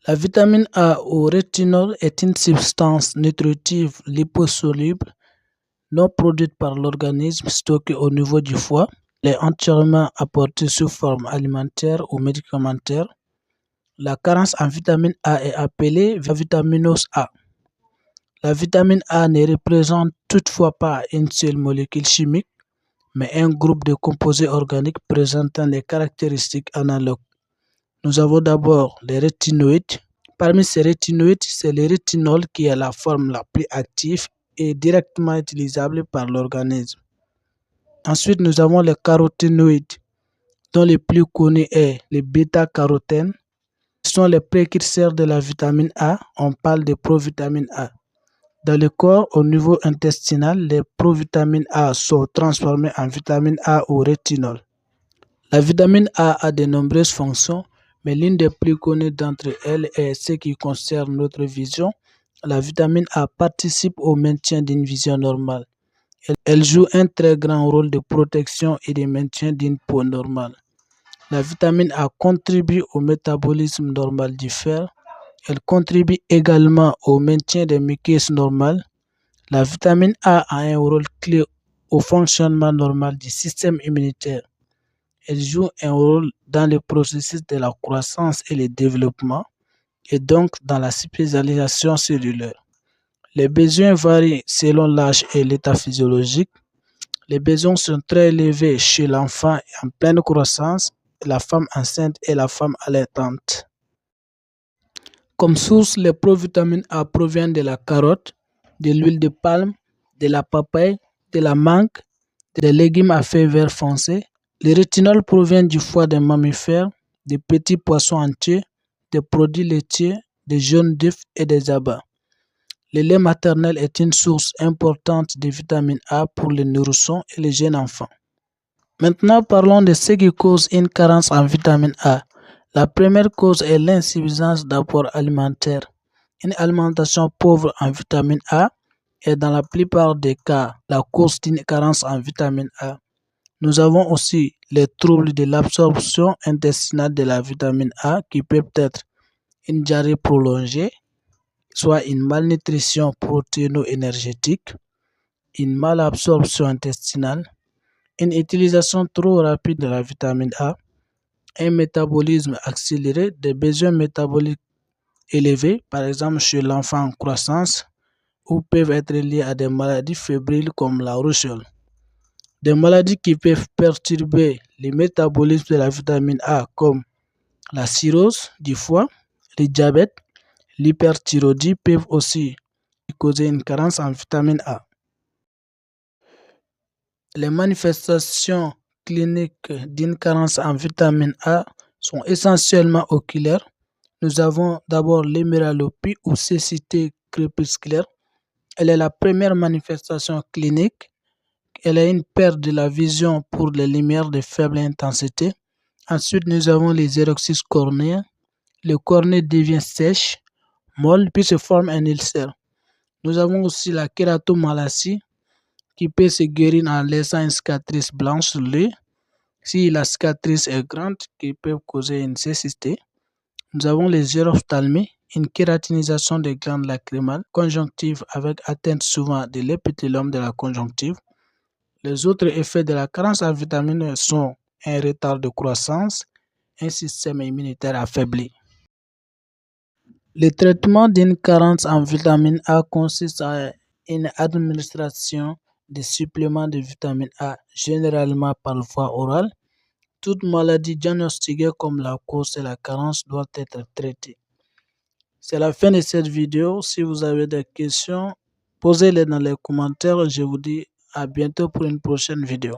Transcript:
La vitamine A ou rétinol est une substance nutritive liposoluble non produite par l'organisme, stockée au niveau du foie. Elle est entièrement apportée sous forme alimentaire ou médicamentaire. La carence en vitamine A est appelée avitaminose A. La vitamine A ne représente toutefois pas une seule molécule chimique, mais un groupe de composés organiques présentant des caractéristiques analogues. Nous avons d'abord les rétinoïdes. Parmi ces rétinoïdes, c'est le rétinol qui est la forme la plus active et directement utilisable par l'organisme. Ensuite, nous avons les caroténoïdes, dont le plus connu est le bêta-carotène. Ce sont les précurseurs de la vitamine A. On parle de provitamine A. Dans le corps, au niveau intestinal, les provitamines A sont transformées en vitamine A ou rétinol. La vitamine A a de nombreuses fonctions, mais l'une des plus connues d'entre elles est ce qui concerne notre vision. La vitamine A participe au maintien d'une vision normale. Elle joue un très grand rôle de protection et de maintien d'une peau normale. La vitamine A contribue au métabolisme normal du fer. Elle contribue également au maintien des muqueuses normales. La vitamine A a un rôle clé au fonctionnement normal du système immunitaire. Elle joue un rôle dans le processus de la croissance et le développement, et donc dans la spécialisation cellulaire. Les besoins varient selon l'âge et l'état physiologique. Les besoins sont très élevés chez l'enfant en pleine croissance, la femme enceinte et la femme allaitante. Comme source, les provitamines A proviennent de la carotte, de l'huile de palme, de la papaye, de la mangue, des légumes à feuilles vert foncé. Le rétinol provient du foie des mammifères, des petits poissons entiers, des produits laitiers, des jaunes d'œufs et des abats. Le lait maternel est une source importante de vitamine A pour les nourrissons et les jeunes enfants. Maintenant, parlons de ce qui cause une carence en vitamine A. La première cause est l'insuffisance d'apport alimentaire. Une alimentation pauvre en vitamine A est dans la plupart des cas la cause d'une carence en vitamine A. Nous avons aussi les troubles de l'absorption intestinale de la vitamine A qui peuvent être une diarrhée prolongée, soit une malnutrition protéino-énergétique, une malabsorption intestinale, une utilisation trop rapide de la vitamine A, un métabolisme accéléré, des besoins métaboliques élevés, par exemple chez l'enfant en croissance, ou peuvent être liés à des maladies fébriles comme la rougeole. Des maladies qui peuvent perturber le métabolisme de la vitamine A comme la cirrhose du foie, le diabète, l'hyperthyroïdie peuvent aussi causer une carence en vitamine A. Les manifestations cliniques d'une carence en vitamine A sont essentiellement oculaires. Nous avons d'abord l'héméralopie ou cécité crépusculaire. Elle est la première manifestation clinique. Elle a une perte de la vision pour les lumières de faible intensité. Ensuite, nous avons les exorcismes cornéens. Le cornée devient sèche, molle, puis se forme un ulcère. Nous avons aussi la kératomalacie qui peut se guérir en laissant une cicatrice blanche sur l'œil. Si la cicatrice est grande, qui peut causer une cécité. Nous avons les gérophthalmies, une kératinisation des glandes lacrymales, conjonctive avec atteinte souvent de l'épithélium de la conjonctive. Les autres effets de la carence en vitamines sont un retard de croissance, un système immunitaire affaibli. Le traitement d'une carence en vitamine A consiste à une administration de suppléments de vitamine A, généralement par voie orale. Toute maladie diagnostiquée comme la cause de la carence doit être traitée. C'est la fin de cette vidéo. Si vous avez des questions, posez-les dans les commentaires. Je vous dis à bientôt pour une prochaine vidéo.